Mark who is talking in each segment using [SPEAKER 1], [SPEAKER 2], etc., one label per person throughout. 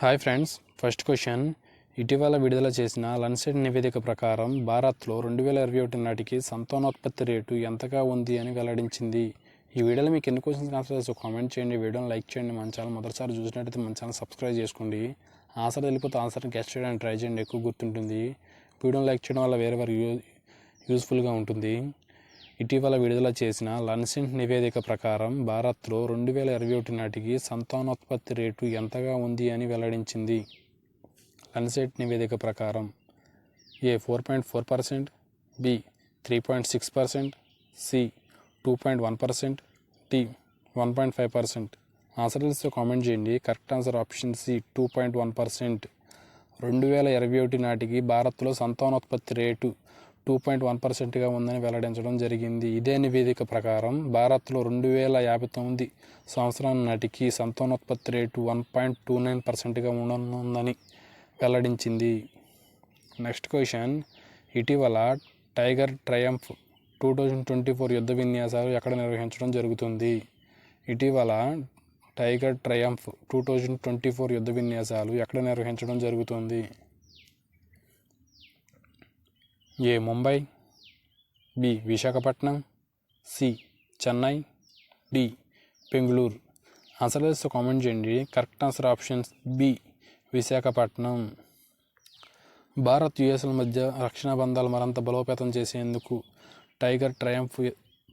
[SPEAKER 1] Hi friends, first question. ఇటీవల విడుదల చేసిన లన్సెట్ నివేదిక ప్రకారం భారత్లో 2021 నాటికి సంతానోత్పత్తి రేటు ఎంతగా ఉంది అని వెల్లడించింది. ఈ వీడియోలో మీకు ఎన్ని క్వశ్చన్స్ ఆన్సర్ చేస్తే కామెంట్ చేయండి, వీడియోని లైక్ చేయండి. మన ఛానల్ మొదటిసారి చూసినట్టయితే మన ఛానల్ సబ్స్క్రైబ్ చేసుకోండి. ఆన్సర్ వెళ్ళిపోతే ఆన్సర్ని గెస్ట్ చేయడానికి ట్రై చేయండి, ఎక్కువ గుర్తుంటుంది. వీడియోని లైక్ చేయడం వల్ల వేరే యూస్ఫుల్గా ఉంటుంది. ఇటీవల విడుదల చేసిన లన్సెట్ నివేదిక ప్రకారం భారత్లో 2021 నాటికి సంతానోత్పత్తి రేటు ఎంతగా ఉంది అని వెల్లడించింది. లన్సెట్ నివేదిక ప్రకారం A 4.4%, B 3.6%, C 2.1%, D 1.5%. Answer తెలిస్తే కామెంట్ చేయండి. Correct answer option C 2.1%. 2021 నాటికి భారత్లో సంతానోత్పత్తి రేటు 2.1%గా ఉందని వెల్లడించడం జరిగింది. ఇదే నివేదిక ప్రకారం భారత్లో 2059 సంవత్సరం నాటికి సంతానోత్పత్తి రేటు 1.29%గా ఉండనుందని వెల్లడించింది. Next question. ఇటీవల టైగర్ ట్రయంఫ్ 2024 యుద్ధ విన్యాసాలు ఎక్కడ నిర్వహించడం జరుగుతుంది? ఇటీవల టైగర్ ట్రయంఫ్ 2024 యుద్ధ విన్యాసాలు ఎక్కడ నిర్వహించడం జరుగుతుంది? A Mumbai, B Visakhapatnam, C Chennai, D Bengaluru. Answer చేస్తే కామెంట్ చేయండి. Correct answer option B Visakhapatnam. Bharat యుఎస్ల మధ్య రక్షణ బంధాలు మరింత బలోపేతం చేసేందుకు టైగర్ ట్రయంఫ్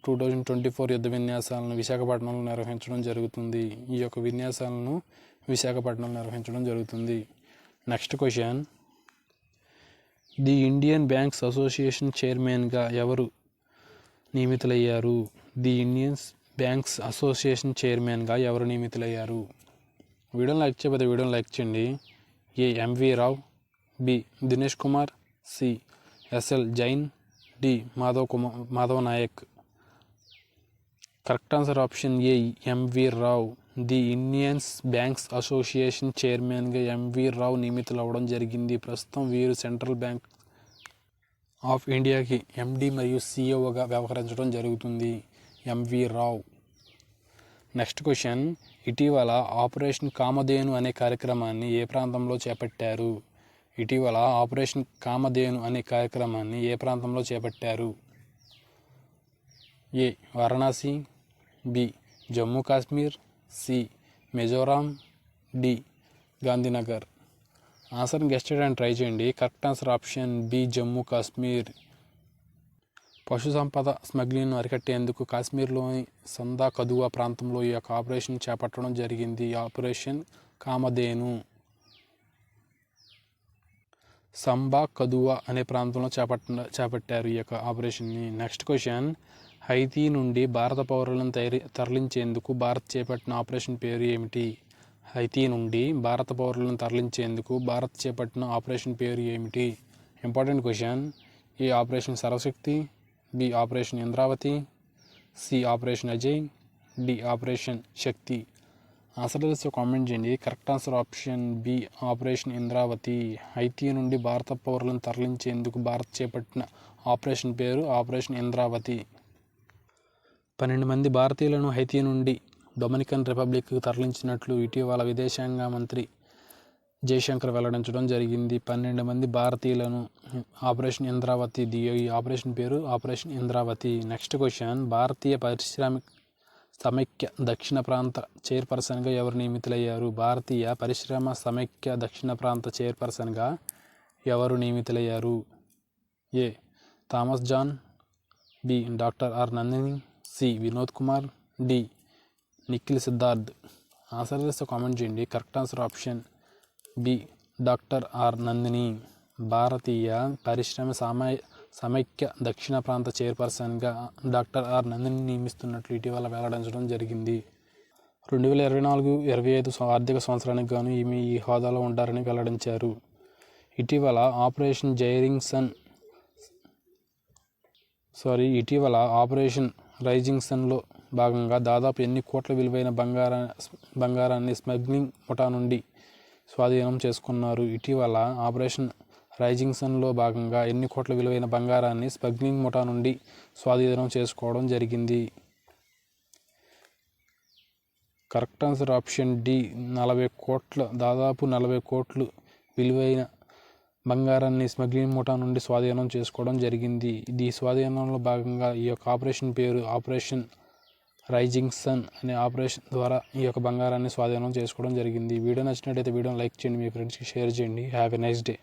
[SPEAKER 1] 2024 యుద్ధ విన్యాసాలను విశాఖపట్నంలో నిర్వహించడం జరుగుతుంది. ఈ యొక్క విన్యాసాలను విశాఖపట్నంలో నిర్వహించడం జరుగుతుంది. Next question. The Indian banks association చైర్మన్గా ఎవరు నియమితులయ్యారు? ది ఇండియన్ బ్యాంక్స్ అసోసియేషన్ చైర్మన్గా ఎవరు నియమితులయ్యారు? వీడియోని లైక్ చేయకపోతే వీడియోని లైక్ చేయండి. A MV Rao, B Dinesh Kumar, C SL Jain, D Madhav Nayak. Correct answer option A MV Rao. The Indian banks association చైర్మన్గా ఎంవి రావ్ నియమితులవ్వడం జరిగింది. ప్రస్తుతం వీరు సెంట్రల్ బ్యాంక్ ఆఫ్ ఇండియాకి ఎండి మరియు సిఇఓగా వ్యవహరించడం జరుగుతుంది. ఎంవి రావ్. Next question. ఇటీవల ఆపరేషన్ కామధేను అనే కార్యక్రమాన్ని ఏ ప్రాంతంలో చేపట్టారు? ఇటీవల ఆపరేషన్ కామధేను అనే కార్యక్రమాన్ని ఏ ప్రాంతంలో చేపట్టారు? A Varanasi, B Jammu Kashmir, C Mizoram, D Gandhinagar. ఆన్సర్ని గెస్ట్ చేయడానికి ట్రై చేయండి. Correct answer option B Jammu Kashmir. పశు సంపద స్మగ్లింగ్ను అరికట్టేందుకు కాశ్మీర్లోని సందా కదువా ప్రాంతంలో ఈ యొక్క ఆపరేషన్ చేపట్టడం జరిగింది. ఆపరేషన్ కామధేను. సంబా కదువా అనే ప్రాంతంలో చేపట్టారు ఈ యొక్క ఆపరేషన్ని. Next question. హైతీ నుండి భారత పౌరులను తరలించేందుకు భారత్ చేపట్టిన ఆపరేషన్ పేరు ఏమిటి? హైతీ నుండి భారత పౌరులను తరలించేందుకు భారత్ చేపట్టిన ఆపరేషన్ పేరు ఏమిటి? Important question. A operation Sarvashakti, B operation Indravati, C operation Ajay, D operation Shakti. Answer తెలిస్తే కామెంట్ చేయండి. Correct answer option B operation Indravati. Haiti నుండి భారత పౌరులను తరలించేందుకు భారత్ చేపట్టిన ఆపరేషన్ పేరు ఆపరేషన్ ఇంద్రావతి. 12 మంది భారతీయులను హైతీ నుండి డొమినికన్ రిపబ్లిక్కు తరలించినట్లు ఇటీవల విదేశాంగ మంత్రి జయశంకర్ వెల్లడించడం జరిగింది. 12 మంది భారతీయులను ఆపరేషన్ ఇంద్రావతి. ఈ ఆపరేషన్ పేరు ఆపరేషన్ ఇంద్రావతి. Next question. భారతీయ పారిశ్రామిక సమైక్య దక్షిణ ప్రాంత చైర్పర్సన్గా ఎవరు నియమితులయ్యారు? భారతీయ పరిశ్రమ సమైక్య దక్షిణ ప్రాంత చైర్పర్సన్గా ఎవరు నియమితులయ్యారు? A Thomas John, B doctor R Nandini, C Vinod Kumar, D Nikhil Siddharth. Answer చేస్తే కామెంట్ చేయండి. Correct answer option B doctor R Nandini. భారతీయ పరిశ్రమ సమైక్య దక్షిణ ప్రాంత చైర్పర్సన్గా డాక్టర్ ఆర్ నందిని నియమిస్తున్నట్లు ఇటీవల వెల్లడించడం జరిగింది. 2024-25 ఆర్థిక సంవత్సరానికి గాను ఈమె ఈ హోదాలో ఉంటారని వెల్లడించారు. ఇటీవల ఆపరేషన్ రైజింగ్ సన్లో భాగంగా దాదాపు ఎన్ని కోట్ల విలువైన బంగారాన్ని స్మగ్లింగ్ ముఠా నుండి స్వాధీనం చేసుకున్నారు? ఇటీవల ఆపరేషన్ రైజింగ్ సన్లో భాగంగా ఎన్ని కోట్ల విలువైన బంగారాన్ని స్మగ్లింగ్ ముఠా నుండి స్వాధీనం చేసుకోవడం జరిగింది? కరెక్ట్ ఆన్సర్ ఆప్షన్ డి 40 కోట్ల దాదాపు 40 కోట్లు విలువైన బంగారాన్ని స్మగ్లింగ్ ముఠా నుండి స్వాధీనం చేసుకోవడం జరిగింది. ఈ స్వాధీనంలో భాగంగా ఈ యొక్క ఆపరేషన్ పేరు ఆపరేషన్ రైజింగ్ సన్ అనే ఆపరేషన్ ద్వారా ఈ యొక్క బంగారాన్ని స్వాధీనం చేసుకోవడం జరిగింది. వీడియో నచ్చినట్టయితే వీడియోని లైక్ చేయండి, మీ ఫ్రెండ్స్కి షేర్ చేయండి. Have a nice day.